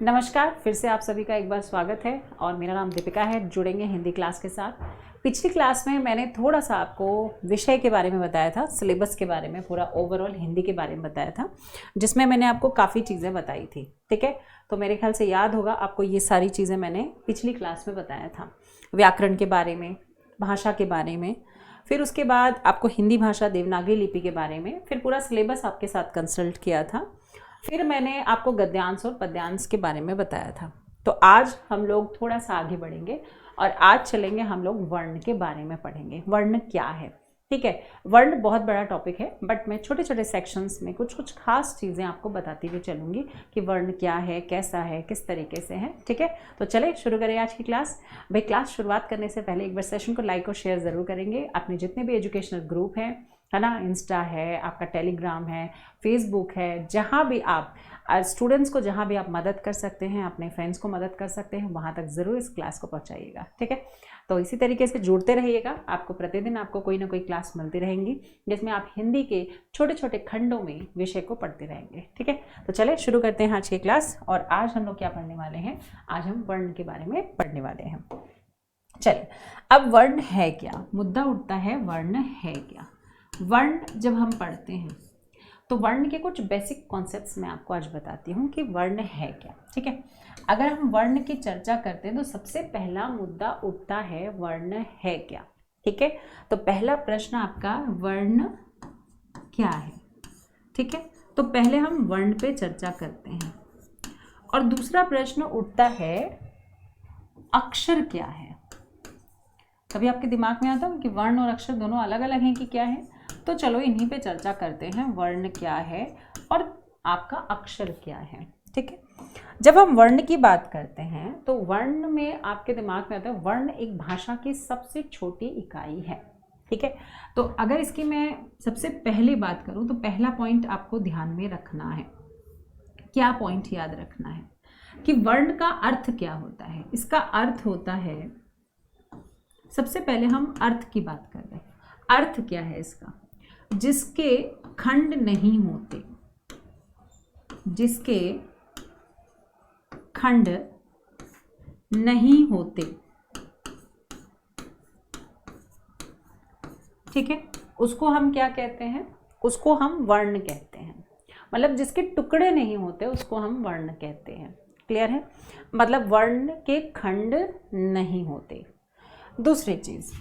नमस्कार, फिर से आप सभी का एक बार स्वागत है और मेरा नाम दीपिका है। जुड़ेंगे हिंदी क्लास के साथ। पिछली क्लास में मैंने थोड़ा सा आपको विषय के बारे में बताया था, सिलेबस के बारे में, पूरा ओवरऑल हिंदी के बारे में बताया था, जिसमें मैंने आपको काफ़ी चीज़ें बताई थी। ठीक है, तो मेरे ख्याल से याद होगा आपको, ये सारी चीज़ें मैंने पिछली क्लास में बताया था। व्याकरण के बारे में, भाषा के बारे में, फिर उसके बाद आपको हिंदी भाषा देवनागरी लिपि के बारे में, फिर पूरा सिलेबस आपके साथ कंसल्ट किया था। फिर मैंने आपको गद्यांश और पद्यांश के बारे में बताया था। तो आज हम लोग थोड़ा सा आगे बढ़ेंगे और आज चलेंगे हम लोग वर्ण के बारे में पढ़ेंगे। वर्ण क्या है? ठीक है, वर्ण बहुत बड़ा टॉपिक है, बट मैं छोटे छोटे सेक्शंस में कुछ कुछ खास चीज़ें आपको बताती हुई चलूँगी कि वर्ण क्या है, कैसा है, किस तरीके से है। ठीक है, तो चले शुरू करें आज की क्लास। भाई, क्लास शुरुआत करने से पहले एक बार सेशन को लाइक और शेयर ज़रूर करेंगे। अपने जितने भी एजुकेशनल ग्रुप हैं, है ना, इंस्टा है, आपका टेलीग्राम है, फेसबुक है, जहाँ भी आप स्टूडेंट्स को जहाँ भी आप मदद कर सकते हैं, अपने फ्रेंड्स को मदद कर सकते हैं, वहाँ तक ज़रूर इस क्लास को पहुँचाइएगा। ठीक है, तो इसी तरीके से जुड़ते रहिएगा। आपको प्रतिदिन आपको कोई ना कोई क्लास मिलती रहेंगी जिसमें आप हिंदी के छोटे छोटे खंडों में विषय को पढ़ते रहेंगे। ठीक है, तो चले शुरू करते हैं आज की क्लास। और आज हम लोग क्या पढ़ने वाले हैं? आज हम वर्ण के बारे में पढ़ने वाले हैं। चलिए, अब वर्ण है क्या? मुद्दा उठता है, वर्ण है क्या? वर्ण जब हम पढ़ते हैं तो वर्ण के कुछ बेसिक कॉन्सेप्ट्स मैं आपको आज बताती हूँ कि वर्ण है क्या। ठीक है, अगर हम वर्ण की चर्चा करते हैं तो सबसे पहला मुद्दा उठता है, वर्ण है क्या। ठीक है, तो पहला प्रश्न आपका, वर्ण क्या है? ठीक है, तो पहले हम वर्ण पे चर्चा करते हैं। और दूसरा प्रश्न उठता है, अक्षर क्या है? कभी आपके दिमाग में आता है कि वर्ण और अक्षर दोनों अलग अलग हैं कि क्या है? तो चलो इन्हीं पे चर्चा करते हैं, वर्ण क्या है और आपका अक्षर क्या है। ठीक है, जब हम वर्ण की बात करते हैं तो वर्ण में आपके दिमाग में आता है, वर्ण एक भाषा की सबसे छोटी इकाई है। ठीक है, तो अगर इसकी मैं सबसे पहले बात करूं तो पहला पॉइंट आपको ध्यान में रखना है। क्या पॉइंट याद रखना है कि वर्ण का अर्थ क्या होता है? इसका अर्थ होता है, सबसे पहले हम अर्थ की बात कर रहे हैं। अर्थ क्या है इसका? जिसके खंड नहीं होते, जिसके खंड नहीं होते। ठीक है, उसको हम क्या कहते हैं? उसको हम वर्ण कहते हैं। मतलब जिसके टुकड़े नहीं होते उसको हम वर्ण कहते हैं। क्लियर है? मतलब वर्ण के खंड नहीं होते। दूसरी चीज,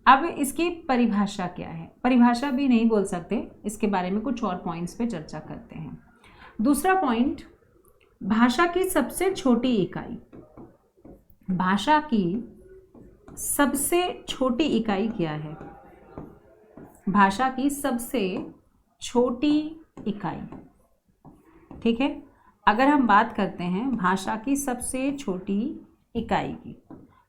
अब इसकी परिभाषा क्या है? परिभाषा भी नहीं बोल सकते, इसके बारे में कुछ और पॉइंट्स पे चर्चा करते हैं। दूसरा पॉइंट, भाषा की सबसे छोटी इकाई। भाषा की सबसे छोटी इकाई क्या है? भाषा की सबसे छोटी इकाई। ठीक है, अगर हम बात करते हैं भाषा की सबसे छोटी इकाई की,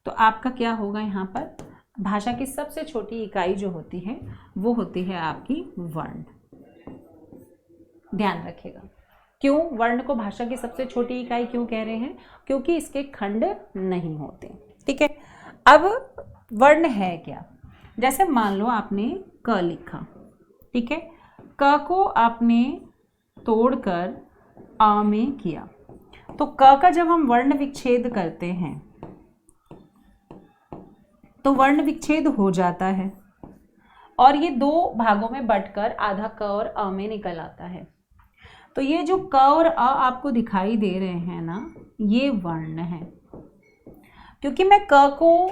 तो आपका क्या होगा यहाँ पर? भाषा की सबसे छोटी इकाई जो होती है वो होती है आपकी वर्ण। ध्यान रखिएगा, क्यों वर्ण को भाषा की सबसे छोटी इकाई क्यों कह रहे हैं? क्योंकि इसके खंड नहीं होते। ठीक है, अब वर्ण है क्या? जैसे मान लो आपने क लिखा। ठीक है, क को आपने तोड़कर आ में किया, तो क का जब हम वर्ण विच्छेद करते हैं तो वर्ण विच्छेद हो जाता है और ये दो भागों में बंटकर आधा क और अ में निकल आता है। तो ये जो क और अ आपको दिखाई दे रहे हैं ना, ये वर्ण है। क्योंकि मैं क को,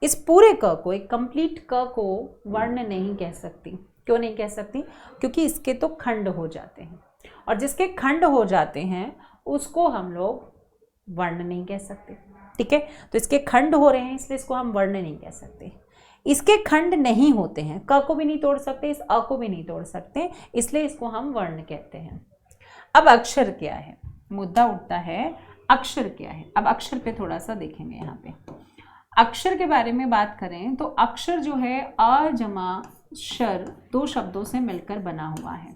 इस पूरे क को, एक कंप्लीट क को वर्ण नहीं कह सकती। क्यों नहीं कह सकती? क्योंकि इसके तो खंड हो जाते हैं और जिसके खंड हो जाते हैं उसको हम लोग वर्ण नहीं कह सकते। ठीक है, तो इसके खंड हो रहे हैं इसलिए इसको हम वर्ण नहीं कह सकते। इसके खंड नहीं होते हैं, क को भी नहीं तोड़ सकते, इस अ को भी नहीं तोड़ सकते, इसलिए इसको हम वर्ण कहते हैं। अब अक्षर क्या है? मुद्दा उठता है, अक्षर क्या है? अब अक्षर पे थोड़ा सा देखेंगे। यहाँ पे अक्षर के बारे में बात करें तो अक्षर जो है अ जमा शर दो शब्दों से मिलकर बना हुआ है।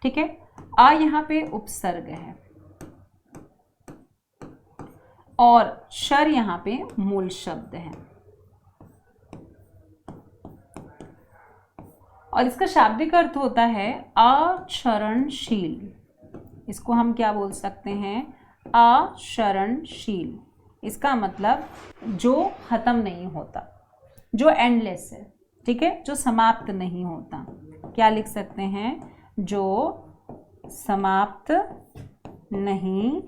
ठीक है, अ यहाँ पे उपसर्ग है और शर यहाँ पे मूल शब्द है और इसका शाब्दिक अर्थ होता है अक्षरणशील। इसको हम क्या बोल सकते हैं? अक्षरणशील, इसका मतलब जो खत्म नहीं होता, जो एंडलेस है, ठीक है, जो समाप्त नहीं होता। क्या लिख सकते हैं? जो समाप्त नहीं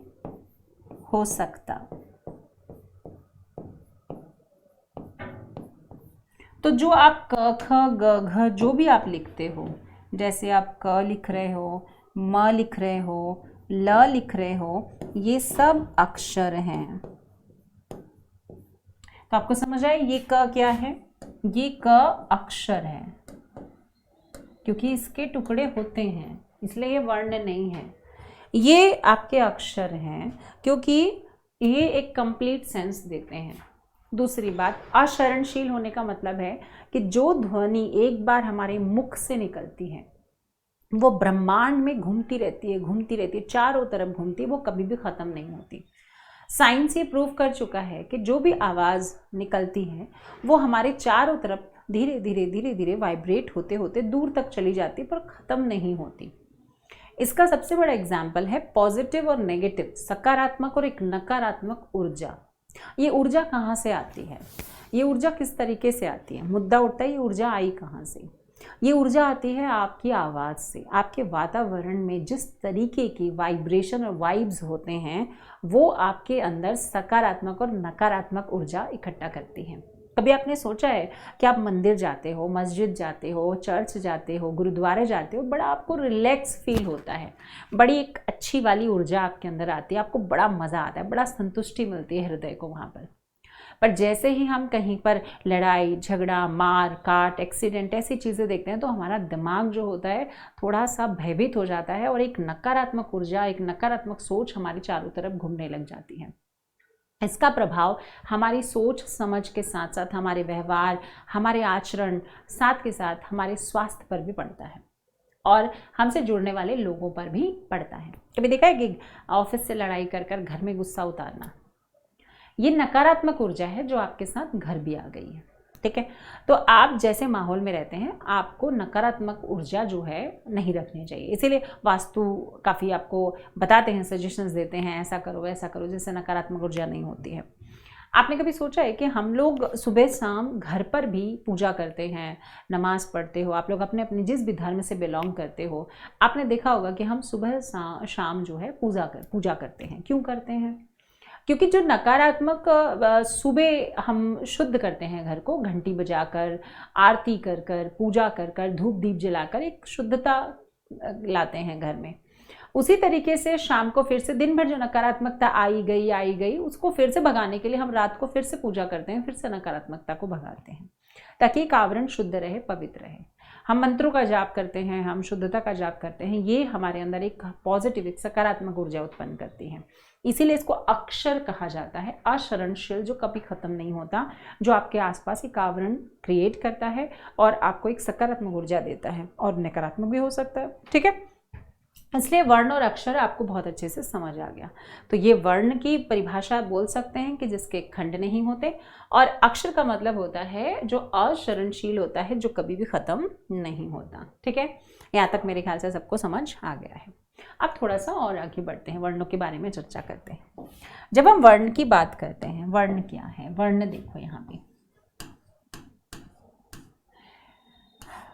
हो सकता। तो जो आप क ख ग घ जो भी आप लिखते हो, जैसे आप क लिख रहे हो, म लिख रहे हो, ल लिख रहे हो, ये सब अक्षर हैं। तो आपको समझ आए ये क क्या है? ये क अक्षर है, क्योंकि इसके टुकड़े होते हैं इसलिए ये वर्ण नहीं है। ये आपके अक्षर हैं क्योंकि ये एक कंप्लीट सेंस देते हैं। दूसरी बात, अक्षरणशील होने का मतलब है कि जो ध्वनि एक बार हमारे मुख से निकलती है वो ब्रह्मांड में घूमती रहती है, चारों तरफ घूमती है, वो कभी भी खत्म नहीं होती। साइंस ये प्रूव कर चुका है कि जो भी आवाज़ निकलती है वो हमारे चारों तरफ धीरे धीरे वाइब्रेट होते होते दूर तक चली जाती है, पर ख़त्म नहीं होती। इसका सबसे बड़ा एग्जाम्पल है पॉजिटिव और नेगेटिव, सकारात्मक और एक नकारात्मक ऊर्जा। ये ऊर्जा कहाँ से आती है? ये ऊर्जा किस तरीके से आती है? मुद्दा उठता है, ये ऊर्जा आई कहाँ से? ये ऊर्जा आती है आपकी आवाज़ से। आपके वातावरण में जिस तरीके की वाइब्रेशन और वाइब्स होते हैं वो आपके अंदर सकारात्मक और नकारात्मक ऊर्जा इकट्ठा करती हैं। कभी आपने सोचा है कि आप मंदिर जाते हो, मस्जिद जाते हो, चर्च जाते हो, गुरुद्वारे जाते हो, बड़ा आपको रिलैक्स फील होता है, बड़ी एक अच्छी वाली ऊर्जा आपके अंदर आती है, आपको बड़ा मज़ा आता है, बड़ा संतुष्टि मिलती है हृदय को वहाँ पर जैसे ही हम कहीं पर लड़ाई झगड़ा, मार काट, एक्सीडेंट, ऐसी चीज़ें देखते हैं तो हमारा दिमाग जो होता है थोड़ा सा भयभीत हो जाता है और एक नकारात्मक ऊर्जा, एक नकारात्मक सोच हमारे चारों तरफ घूमने लग जाती है। इसका प्रभाव हमारी सोच समझ के साथ साथ हमारे व्यवहार, हमारे आचरण, साथ के साथ हमारे स्वास्थ्य पर भी पड़ता है और हमसे जुड़ने वाले लोगों पर भी पड़ता है। कभी देखा है कि ऑफिस से लड़ाई कर कर घर में गुस्सा उतारना, ये नकारात्मक ऊर्जा है जो आपके साथ घर भी आ गई है। ठीक है, तो आप जैसे माहौल में रहते हैं आपको नकारात्मक ऊर्जा जो है नहीं रखनी चाहिए। इसीलिए वास्तु काफ़ी आपको बताते हैं, सजेशंस देते हैं, ऐसा करो वैसा करो, जिससे नकारात्मक ऊर्जा नहीं होती है। आपने कभी सोचा है कि हम लोग सुबह शाम घर पर भी पूजा करते हैं, नमाज पढ़ते हो, आप लोग अपने अपने जिस भी धर्म से बिलोंग करते हो, आपने देखा होगा कि हम सुबह शाम जो है पूजा करते हैं। क्यों करते हैं? क्योंकि जो नकारात्मक सुबह हम शुद्ध करते हैं घर को, घंटी बजाकर, आरती कर कर, पूजा कर कर, धूप दीप जलाकर एक शुद्धता लाते हैं घर में। उसी तरीके से शाम को फिर से दिन भर जो नकारात्मकता आई गई उसको फिर से भगाने के लिए हम रात को फिर से पूजा करते हैं, फिर से नकारात्मकता को भगाते हैं ताकि एक आवरण शुद्ध रहे, पवित्र रहे। हम मंत्रों का जाप करते हैं, हम शुद्धता का जाप करते हैं, ये हमारे अंदर एक पॉजिटिव, एक सकारात्मक ऊर्जा उत्पन्न करती है। इसीलिए इसको अक्षर कहा जाता है, अक्षरणशील, जो कभी खत्म नहीं होता, जो आपके आसपास एक आवरण क्रिएट करता है और आपको एक सकारात्मक ऊर्जा देता है और नकारात्मक भी हो सकता है। ठीक है, इसलिए वर्ण और अक्षर आपको बहुत अच्छे से समझ आ गया। तो ये वर्ण की परिभाषा बोल सकते हैं कि जिसके खंड नहीं होते, और अक्षर का मतलब होता है जो अक्षरणशील होता है, जो कभी भी खत्म नहीं होता। ठीक है, यहाँ तक मेरे ख्याल से सबको समझ आ गया है। अब थोड़ा सा और आगे बढ़ते हैं, वर्णों के बारे में चर्चा करते हैं। जब हम वर्ण की बात करते हैं, वर्ण क्या है? वर्ण देखो यहाँ पे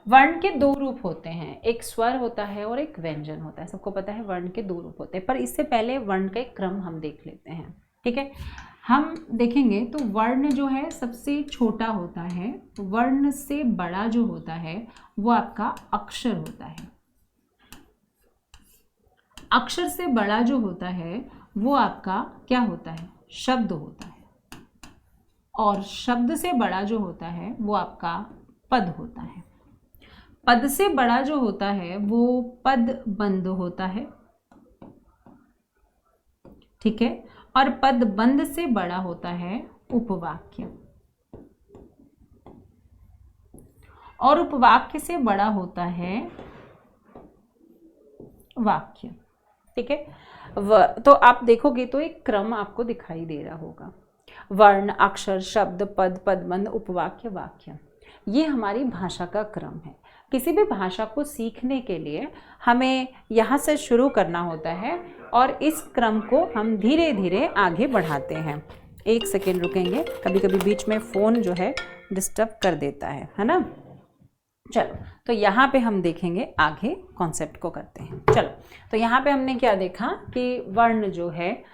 वर्ण के दो रूप होते हैं, एक स्वर होता है और एक व्यंजन होता है। सबको पता है वर्ण के दो रूप होते हैं, पर इससे पहले वर्ण का एक क्रम हम देख लेते हैं। ठीक है, हम देखेंगे तो वर्ण जो है सबसे छोटा होता है, वर्ण से बड़ा जो होता है वो आपका अक्षर होता है। अक्षर से बड़ा जो होता है वो आपका क्या होता है? शब्द होता है। और शब्द से बड़ा जो होता है वो आपका पद होता है। पद से बड़ा जो होता है वो पद बंद होता है। ठीक है, और पद बंद से बड़ा होता है उपवाक्य, और उपवाक्य से बड़ा होता है वाक्य। ठीक है, तो आप देखोगे तो एक क्रम आपको दिखाई दे रहा होगा, वर्ण, अक्षर, शब्द, पद, पदबंध, उपवाक्य, वाक्य, ये हमारी भाषा का क्रम है। किसी भी भाषा को सीखने के लिए हमें यहाँ से शुरू करना होता है और इस क्रम को हम धीरे धीरे आगे बढ़ाते हैं। एक सेकेंड रुकेंगे, कभी कभी बीच में फ़ोन जो है डिस्टर्ब कर देता है ना। चलो, तो यहाँ पे हम देखेंगे आगे कॉन्सेप्ट को करते हैं। चलो, तो यहाँ पे हमने क्या देखा कि वर्ण जो है,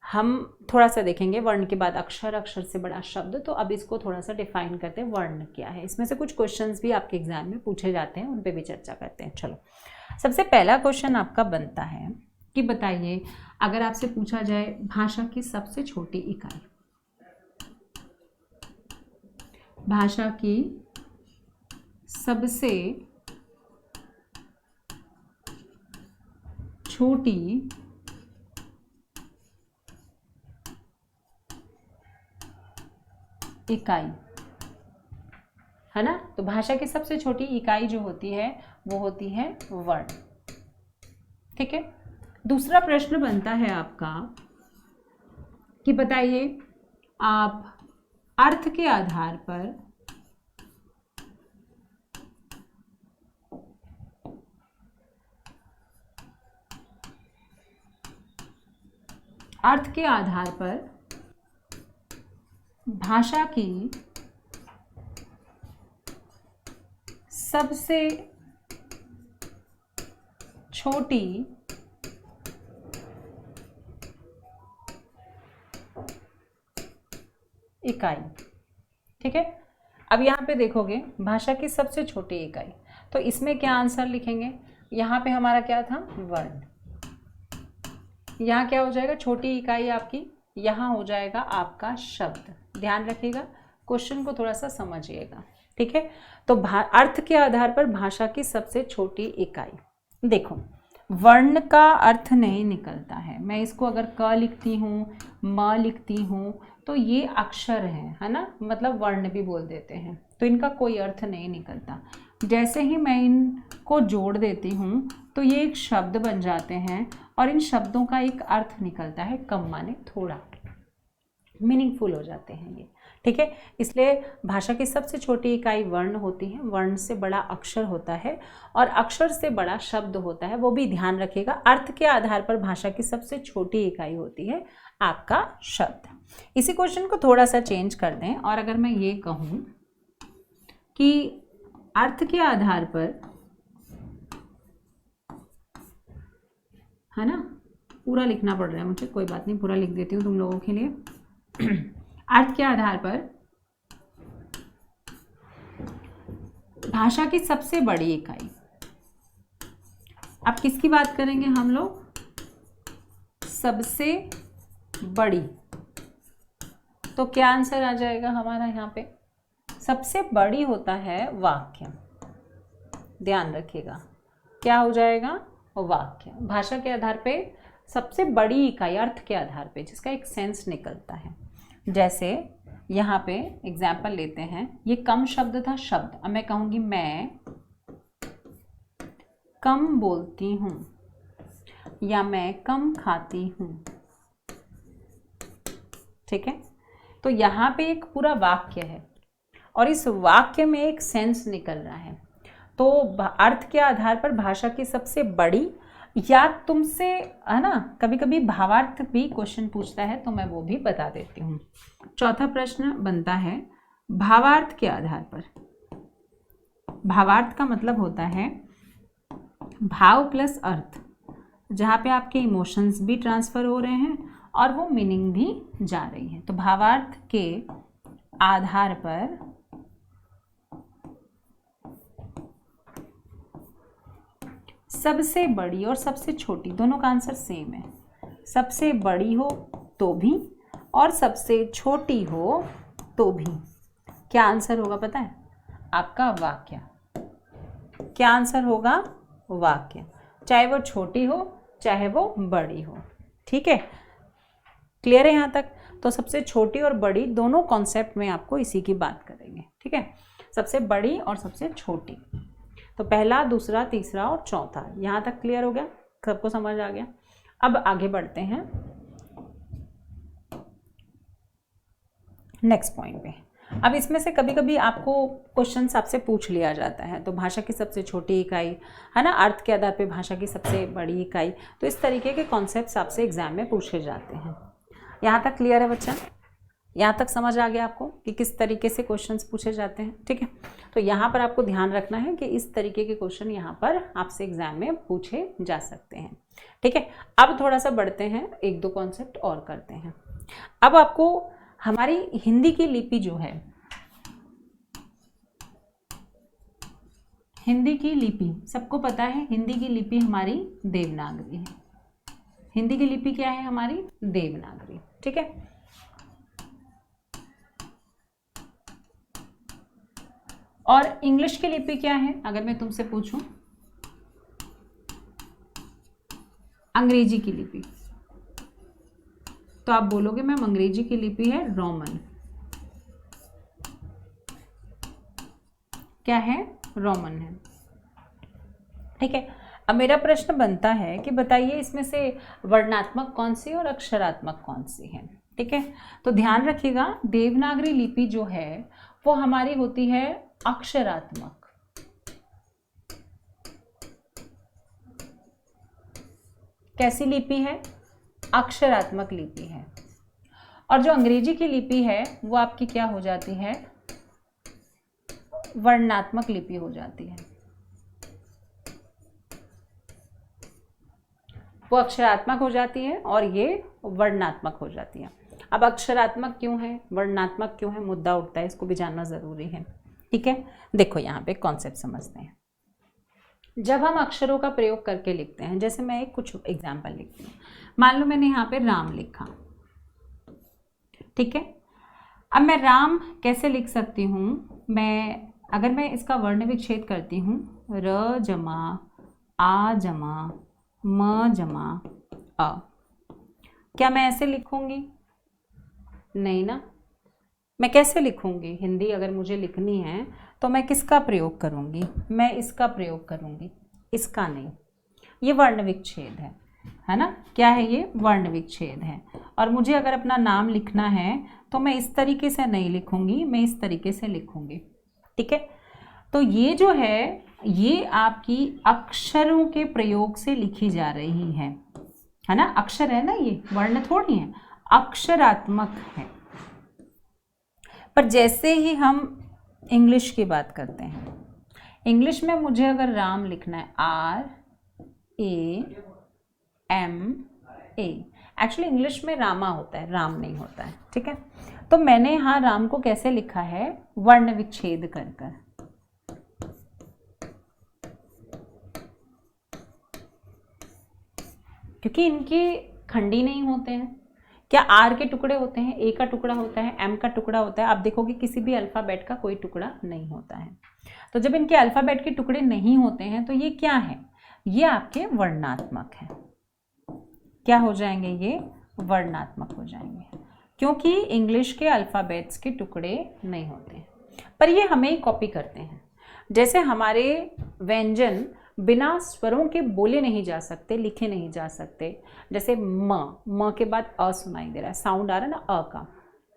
हम थोड़ा सा देखेंगे वर्ण के बाद अक्षर, अक्षर से बड़ा शब्द। तो अब इसको थोड़ा सा डिफाइन करते हैं, वर्ण क्या है। इसमें से कुछ क्वेश्चंस भी आपके एग्जाम में पूछे जाते हैं, उन पे भी चर्चा करते हैं। चलो, सबसे पहला क्वेश्चन आपका बनता है कि बताइए, अगर आपसे पूछा जाए भाषा की सबसे छोटी इकाई, भाषा की सबसे छोटी इकाई है ना, तो भाषा की सबसे छोटी इकाई जो होती है वो होती है वर्ण। ठीक है, दूसरा प्रश्न बनता है आपका कि बताइए आप अर्थ के आधार पर भाषा की सबसे छोटी इकाई। ठीक है, अब यहाँ पे देखोगे भाषा की सबसे छोटी इकाई, तो इसमें क्या आंसर लिखेंगे। यहाँ पे हमारा क्या था, वर्ण। यहाँ क्या हो जाएगा, छोटी इकाई आपकी, यहाँ हो जाएगा आपका शब्द। ध्यान रखिएगा, क्वेश्चन को थोड़ा सा समझिएगा। ठीक है, तो अर्थ के आधार पर भाषा की सबसे छोटी इकाई। देखो, वर्ण का अर्थ नहीं निकलता है। मैं इसको अगर क लिखती हूँ, म लिखती हूँ, तो ये अक्षर है ना, मतलब वर्ण भी बोल देते हैं, तो इनका कोई अर्थ नहीं निकलता। जैसे ही मैं इनको जोड़ देती हूँ तो ये एक शब्द बन जाते हैं और इन शब्दों का एक अर्थ निकलता है, कम माने थोड़ा, मीनिंगफुल हो जाते हैं ये। ठीक है, इसलिए भाषा की सबसे छोटी इकाई वर्ण होती है। वर्ण से बड़ा अक्षर होता है और अक्षर से बड़ा शब्द होता है, वो भी ध्यान रखिएगा। अर्थ के आधार पर भाषा की सबसे छोटी इकाई होती है आपका शब्द। इसी क्वेश्चन को थोड़ा सा चेंज कर दें और अगर मैं ये कहूँ कि अर्थ के आधार पर, है ना, पूरा लिखना पड़ रहा है मुझे, कोई बात नहीं, पूरा लिख देती हूँ तुम लोगों के लिए। अर्थ के आधार पर भाषा की सबसे बड़ी इकाई, अब किसकी बात करेंगे हम लोग, सबसे बड़ी, तो क्या आंसर आ जाएगा हमारा यहाँ पे, सबसे बड़ी होता है वाक्य। ध्यान रखिएगा, क्या हो जाएगा, वाक्य। भाषा के आधार पे सबसे बड़ी इकाई अर्थ के आधार पे, जिसका एक सेंस निकलता है। जैसे यहाँ पे एग्जाम्पल लेते हैं, ये कम शब्द था, शब्द। अब मैं कहूँगी मैं कम बोलती हूँ या मैं कम खाती हूँ। ठीक है, तो यहाँ पे एक पूरा वाक्य है और इस वाक्य में एक सेंस निकल रहा है। तो अर्थ के आधार पर भाषा की सबसे बड़ी, या तुमसे, है ना, कभी कभी भावार्थ भी क्वेश्चन पूछता है, तो मैं वो भी बता देती हूँ। चौथा प्रश्न बनता है भावार्थ के आधार पर। भावार्थ का मतलब होता है भाव प्लस अर्थ, जहाँ पे आपके इमोशंस भी ट्रांसफर हो रहे हैं और वो मीनिंग भी जा रही है। तो भावार्थ के आधार पर सबसे बड़ी और सबसे छोटी, दोनों का आंसर सेम है। सबसे बड़ी हो तो भी और सबसे छोटी हो तो भी, क्या आंसर होगा पता है आपका, वाक्य। क्या आंसर होगा, वाक्य, चाहे वो छोटी हो चाहे वो बड़ी हो। ठीक है, क्लियर है यहाँ तक। तो सबसे छोटी और बड़ी दोनों कॉन्सेप्ट में आपको इसी की बात करेंगे। ठीक है, सबसे बड़ी और सबसे छोटी, तो पहला, दूसरा, तीसरा और चौथा, यहाँ तक क्लियर हो गया, सबको समझ आ गया। अब आगे बढ़ते हैं नेक्स्ट पॉइंट पे। अब इसमें से कभी कभी आपको क्वेश्चन आपसे पूछ लिया जाता है, तो भाषा की सबसे छोटी इकाई है ना, अर्थ के आधार पे भाषा की सबसे बड़ी इकाई, तो इस तरीके के कॉन्सेप्ट्स आपसे एग्जाम में पूछे जाते हैं। यहाँ तक क्लियर है बच्चा? यहाँ तक समझ आ गया आपको कि किस तरीके से क्वेश्चंस पूछे जाते हैं? ठीक है, तो यहाँ पर आपको ध्यान रखना है कि इस तरीके के क्वेश्चन यहाँ पर आपसे एग्जाम में पूछे जा सकते हैं। ठीक है, अब थोड़ा सा बढ़ते हैं, एक दो कॉन्सेप्ट और करते हैं। अब आपको हमारी हिंदी की लिपि जो है, हिंदी की लिपि सबको पता है, हिंदी की लिपि हमारी देवनागरी है। हिंदी की लिपि क्या है? हमारी देवनागरी। ठीक है, और इंग्लिश की लिपि क्या है? अगर मैं तुमसे पूछूं अंग्रेजी की लिपि, तो आप बोलोगे मैम अंग्रेजी की लिपि है रोमन। क्या है? रोमन है। ठीक है, अब मेरा प्रश्न बनता है कि बताइए इसमें से वर्णात्मक कौन सी और अक्षरात्मक कौन सी है? ठीक है, तो ध्यान रखिएगा, देवनागरी लिपि जो है वो हमारी होती है अक्षरात्मक। कैसी लिपि है? अक्षरात्मक लिपि है। और जो अंग्रेजी की लिपि है वो आपकी क्या हो जाती है? वर्णात्मक लिपि हो जाती है। वो अक्षरात्मक हो जाती है और ये वर्णात्मक हो जाती है। अब अक्षरात्मक क्यों है, वर्णात्मक क्यों है, मुद्दा उठता है, इसको भी जानना ज़रूरी है। ठीक है, देखो यहाँ पे कॉन्सेप्ट समझते हैं। जब हम अक्षरों का प्रयोग करके लिखते हैं, जैसे मैं एक कुछ एग्जाम्पल लिखती हूँ, मान लो मैंने यहाँ पे राम लिखा। ठीक है, अब मैं राम कैसे लिख सकती हूँ? अगर मैं इसका वर्ण विच्छेद करती हूँ, र जमा आ जमा म जमा अ, क्या मैं ऐसे लिखूंगी? नहीं ना। मैं कैसे लिखूंगी? हिंदी अगर मुझे लिखनी है तो मैं किसका प्रयोग करूंगी? मैं इसका प्रयोग करूंगी, इसका नहीं। ये वर्ण विच्छेद है ना? क्या है ये? वर्ण विच्छेद है। और मुझे अगर अपना नाम लिखना है तो मैं इस तरीके से नहीं लिखूंगी, मैं इस तरीके से लिखूंगी। ठीक है, तो ये जो है ये आपकी अक्षरों के प्रयोग से लिखी जा रही है ना? अक्षर है ना, ये वर्ण थोड़ी है, अक्षरात्मक है। पर जैसे ही हम इंग्लिश की बात करते हैं, इंग्लिश में मुझे अगर राम लिखना है, RAMA, एक्चुअली इंग्लिश में रामा होता है, राम नहीं होता है। ठीक है, तो मैंने यहाँ राम को कैसे लिखा है? वर्ण विच्छेद कर कर। क्योंकि इनके खंडी नहीं होते हैं। क्या आर के टुकड़े होते हैं? ए का टुकड़ा होता है, एम का टुकड़ा होता है। आप देखोगे किसी भी अल्फ़ाबेट का कोई टुकड़ा नहीं होता है। तो जब इनके अल्फ़ाबेट के टुकड़े नहीं होते हैं तो ये क्या है? ये आपके वर्णात्मक है। क्या हो जाएंगे? ये वर्णात्मक हो जाएंगे, क्योंकि इंग्लिश के अल्फ़ाबेट्स के टुकड़े नहीं होते हैं। पर ये हमें ही कॉपी करते हैं। जैसे हमारे व्यंजन बिना स्वरों के बोले नहीं जा सकते, लिखे नहीं जा सकते। जैसे म के बाद अ सुनाई दे रहा है, साउंड आ रहा है ना अ का।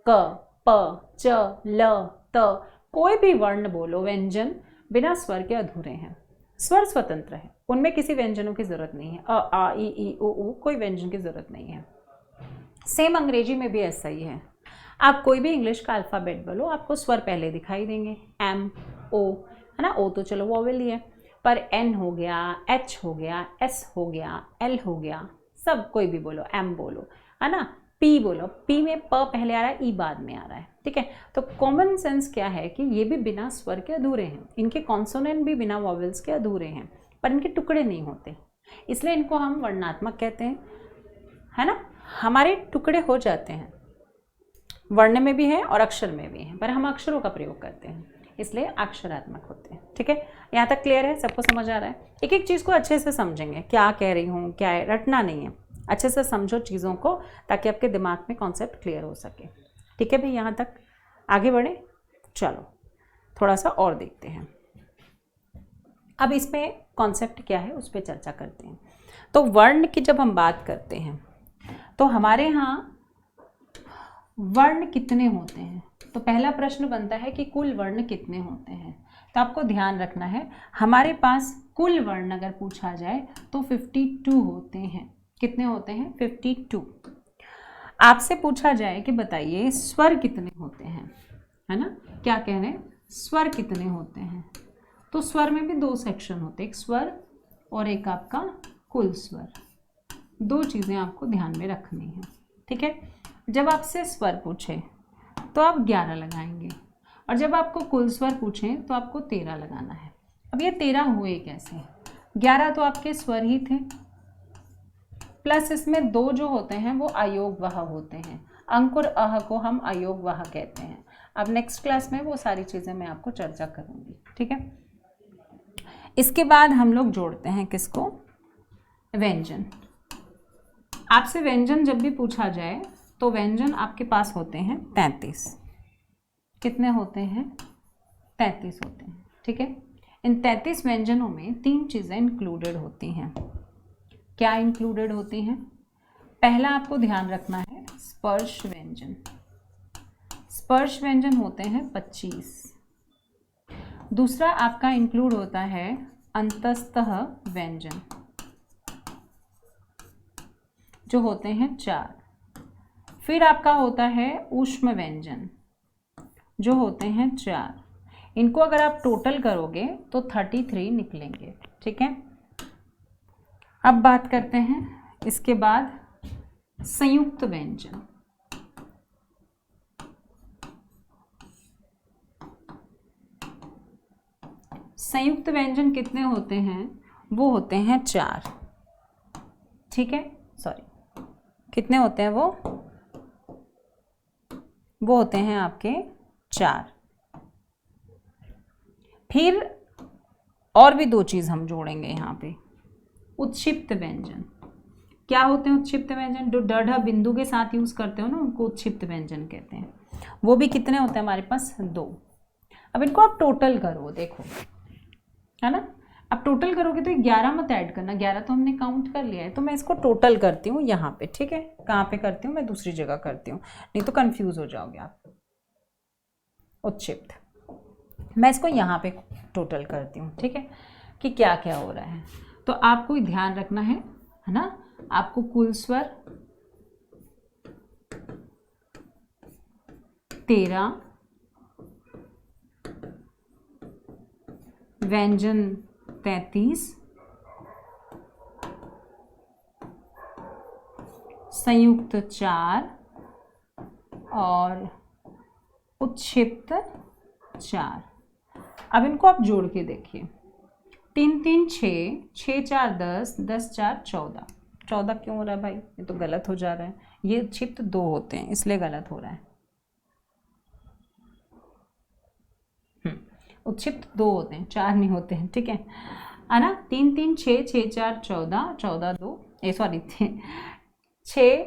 क, प, च, ल, त, कोई भी वर्ण बोलो, व्यंजन बिना स्वर के अधूरे हैं। स्वर स्वतंत्र है, उनमें किसी व्यंजनों की जरूरत नहीं है। अ, आ, ई, उ, कोई व्यंजन की जरूरत नहीं है। सेम अंग्रेजी में भी ऐसा ही है। आप कोई भी इंग्लिश का अल्फ़ाबेट बोलो, आपको स्वर पहले दिखाई देंगे। एम, ओ, है ना? ओ तो चलो वॉवेल ही है, पर एन हो गया, एच हो गया, एस हो गया, एल हो गया, सब कोई भी बोलो, एम बोलो, है ना? पी बोलो, पी में प पहले आ रहा है, ई बाद में आ रहा है। ठीक है, तो कॉमन सेंस क्या है कि ये भी बिना स्वर के अधूरे हैं। इनके कॉन्सोनेंट भी बिना वॉवेल्स के अधूरे हैं, पर इनके टुकड़े नहीं होते, इसलिए इनको हम वर्णात्मक कहते हैं, है ना? हमारे टुकड़े हो जाते हैं, वर्ण में भी है और अक्षर में भी है, पर हम अक्षरों का प्रयोग करते हैं, इसलिए अक्षरात्मक होते हैं। ठीक है, यहाँ तक क्लियर है? सबको समझ आ रहा है? एक एक चीज़ को अच्छे से समझेंगे, क्या कह रही हूँ, क्या है, रटना नहीं है। अच्छे से समझो चीज़ों को, ताकि आपके दिमाग में कॉन्सेप्ट क्लियर हो सके। ठीक है भाई, यहाँ तक आगे बढ़े? चलो थोड़ा सा और देखते हैं। अब इसमें कॉन्सेप्ट क्या है उस पर चर्चा करते हैं। तो वर्ण की जब हम बात करते हैं तो हमारे यहाँ वर्ण कितने होते हैं? तो पहला प्रश्न बनता है कि कुल वर्ण कितने होते हैं। तो आपको ध्यान रखना है, हमारे पास कुल वर्ण अगर पूछा जाए तो 52 होते हैं। कितने होते हैं? 52। आपसे पूछा जाए कि बताइए स्वर कितने होते हैं, है ना, क्या कह रहे हैं, स्वर कितने होते हैं, तो स्वर में भी 2 सेक्शन होते हैं, एक स्वर और एक आपका कुल स्वर। 2 चीज़ें आपको ध्यान में रखनी है, ठीक है। जब आपसे स्वर पूछे तो आप 11 लगाएंगे, और जब आपको कुल स्वर पूछें तो आपको 13 लगाना है। अब ये 13 हुए कैसे? 11 तो आपके स्वर ही थे, प्लस इसमें 2 जो होते हैं वो अयोगवाह होते हैं। अंक और अह को हम अयोगवाह कहते हैं। अब नेक्स्ट क्लास में वो सारी चीज़ें मैं आपको चर्चा करूँगी, ठीक है। इसके बाद हम लोग जोड़ते हैं किसको? व्यंजन। आपसे व्यंजन जब भी पूछा जाए तो व्यंजन आपके पास होते हैं 33। कितने होते हैं? 33 होते हैं, ठीक है। इन 33 व्यंजनों में 3 चीज़ें इंक्लूडेड होती हैं। क्या इंक्लूडेड होती हैं? पहला आपको ध्यान रखना है स्पर्श व्यंजन। स्पर्श व्यंजन होते हैं 25। दूसरा आपका इंक्लूड होता है अंतस्तः व्यंजन, जो होते हैं 4। फिर आपका होता है ऊष्म व्यंजन, जो होते हैं 4। इनको अगर आप टोटल करोगे तो 33 निकलेंगे, ठीक है। अब बात करते हैं इसके बाद संयुक्त व्यंजन। संयुक्त व्यंजन कितने होते हैं? वो होते हैं 4, ठीक है। सॉरी, कितने होते हैं वो होते हैं आपके 4। फिर और भी 2 चीज़ हम जोड़ेंगे यहाँ पे, उत्क्षिप्त व्यंजन। क्या होते हैं उत्क्षिप्त व्यंजन? जो ड बिंदु के साथ यूज करते हो ना, उनको उत्क्षिप्त व्यंजन कहते हैं। वो भी कितने होते हैं हमारे पास? 2। अब इनको आप टोटल करो, देखो, है ना। अब टोटल करोगे तो 11 मत ऐड करना, 11 तो हमने काउंट कर लिया है। तो मैं इसको टोटल करती हूँ यहाँ पे, ठीक है। कहाँ पे करती हूँ? मैं दूसरी जगह करती हूँ, नहीं तो कंफ्यूज हो जाओगे आप। उत्क्षिप्त, मैं इसको यहाँ पे टोटल करती हूँ, ठीक है, कि क्या क्या हो रहा है। तो आपको ध्यान रखना है ना, आपको कुल स्वर 13, व्यंजन 33, संयुक्त 4 और उत्क्षिप्त 4। अब इनको आप जोड़ के देखिए, 3 3 6, 6 4 10, 10 4 14। 14 क्यों हो रहा है भाई? ये तो गलत हो जा रहा है। ये उत्क्षिप्त 2 होते हैं, इसलिए गलत हो रहा है। उत्क्षिप्त 2 होते हैं, 4 नहीं होते हैं, ठीक है ना। 3 3 6, 6 4 14, 14 2, सॉरी 6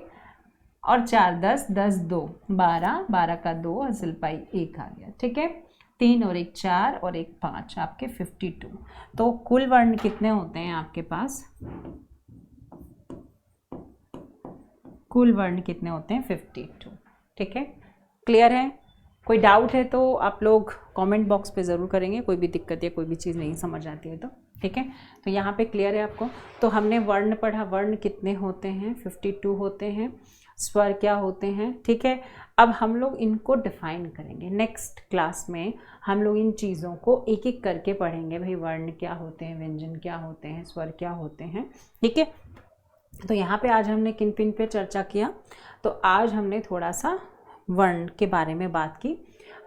और 4 10, 10 2 12, 12 का 2, हसल पाई 1 आ गया, ठीक है। 3 और 1 4 और 1 5, आपके 52। तो कुल वर्ण कितने होते हैं आपके पास? कुल वर्ण कितने होते हैं? 52, ठीक है। क्लियर है? कोई डाउट है तो आप लोग कमेंट बॉक्स पे ज़रूर करेंगे, कोई भी दिक्कत या कोई भी चीज़ नहीं समझ आती है तो, ठीक है। तो यहाँ पे क्लियर है आपको। तो हमने वर्ण पढ़ा, वर्ण कितने होते हैं? 52 होते हैं। स्वर क्या होते हैं, ठीक है। अब हम लोग इनको डिफाइन करेंगे। नेक्स्ट क्लास में हम लोग इन चीज़ों को एक एक करके पढ़ेंगे, भाई वर्ण क्या होते हैं, व्यंजन क्या होते हैं, स्वर क्या होते हैं, ठीक है। तो यहाँ पे आज हमने किन किन पे चर्चा किया? तो आज हमने थोड़ा सा वर्ण के बारे में बात की।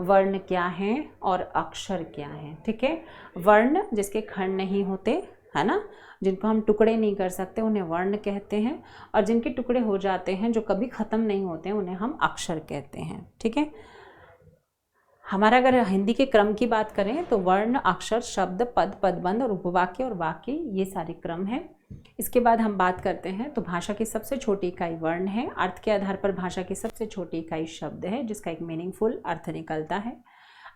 वर्ण क्या हैं और अक्षर क्या हैं, ठीक है। वर्ण जिसके खंड नहीं होते, है ना, जिनको हम टुकड़े नहीं कर सकते, उन्हें वर्ण कहते हैं। और जिनके टुकड़े हो जाते हैं, जो कभी ख़त्म नहीं होते, उन्हें हम अक्षर कहते हैं, ठीक है। हमारा अगर हिंदी के क्रम की बात करें तो वर्ण, अक्षर, शब्द, पद, पदबंध और उपवाक्य और वाक्य, ये सारे क्रम हैं। इसके बाद हम बात करते हैं तो भाषा की सबसे छोटी इकाई वर्ण है। अर्थ के आधार पर भाषा की सबसे छोटी इकाई शब्द है, जिसका एक मीनिंगफुल अर्थ निकलता है।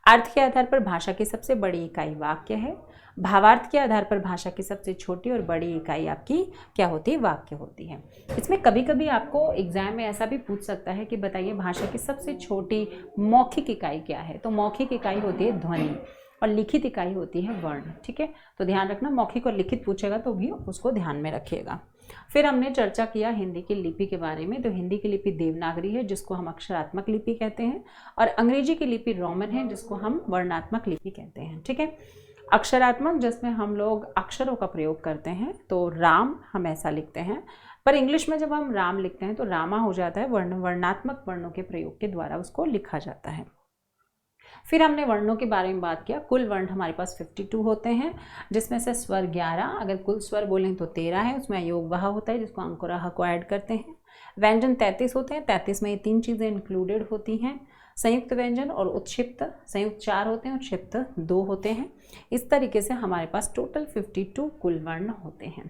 अर्थ के आधार पर भाषा की सबसे बड़ी इकाई वाक्य है। भावार्थ के आधार पर भाषा की सबसे छोटी और बड़ी इकाई आपकी क्या होती है? वाक्य होती है। इसमें कभी कभी आपको एग्जाम में ऐसा भी पूछ सकता है कि बताइए भाषा की सबसे छोटी मौखिक इकाई क्या है? तो मौखिक इकाई होती है ध्वनि और लिखित इकाई होती है वर्ण। ठीक है, तो ध्यान रखना, मौखिक और लिखित पूछेगा तो भी उसको ध्यान में रखिएगा। फिर हमने चर्चा किया हिंदी की लिपि के बारे में। तो हिंदी की लिपि देवनागरी है जिसको हम अक्षरात्मक लिपि कहते हैं, और अंग्रेजी की लिपि रोमन है जिसको हम वर्णात्मक लिपि कहते हैं। ठीक है, अक्षरात्मक जिसमें हम लोग अक्षरों का प्रयोग करते हैं, तो राम हम ऐसा लिखते हैं, पर इंग्लिश में जब हम राम लिखते हैं तो रामा हो जाता है, वर्णात्मक वर्णों के प्रयोग के द्वारा उसको लिखा जाता है। फिर हमने वर्णों के बारे में बात किया। कुल वर्ण हमारे पास 52 होते हैं, जिसमें से स्वर 11, अगर कुल स्वर बोलें तो 13 है, उसमें अयोगवाह होता है जिसको अंकुराह को ऐड करते हैं। व्यंजन 33 होते हैं, 33 में ये 3 चीज़ें इंक्लूडेड होती हैं, संयुक्त व्यंजन और उत्क्षिप्त। संयुक्त 4 होते हैं, उत्क्षिप्त 2 होते हैं। इस तरीके से हमारे पास टोटल 52 कुल वर्ण होते हैं।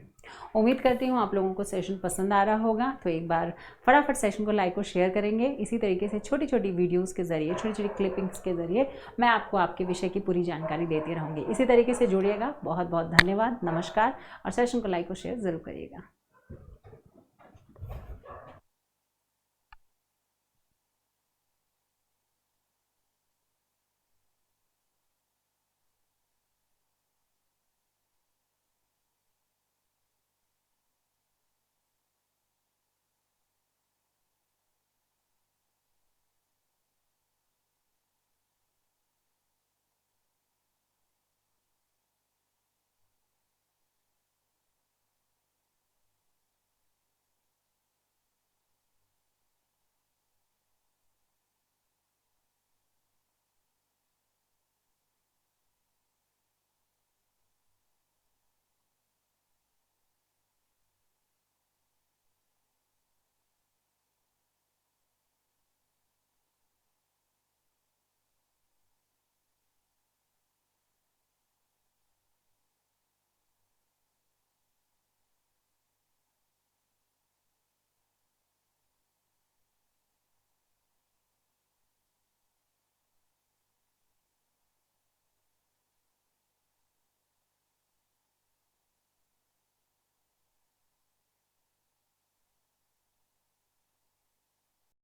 उम्मीद करती हूँ आप लोगों को सेशन पसंद आ रहा होगा, तो एक बार फटाफट सेशन को लाइक और शेयर करेंगे। इसी तरीके से छोटी छोटी वीडियोस के जरिए, छोटी छोटी क्लिपिंग्स के जरिए मैं आपको आपके विषय की पूरी जानकारी देती रहूँगी। इसी तरीके से जुड़िएगा। बहुत बहुत धन्यवाद, नमस्कार, और सेशन को लाइक और शेयर ज़रूर करिएगा।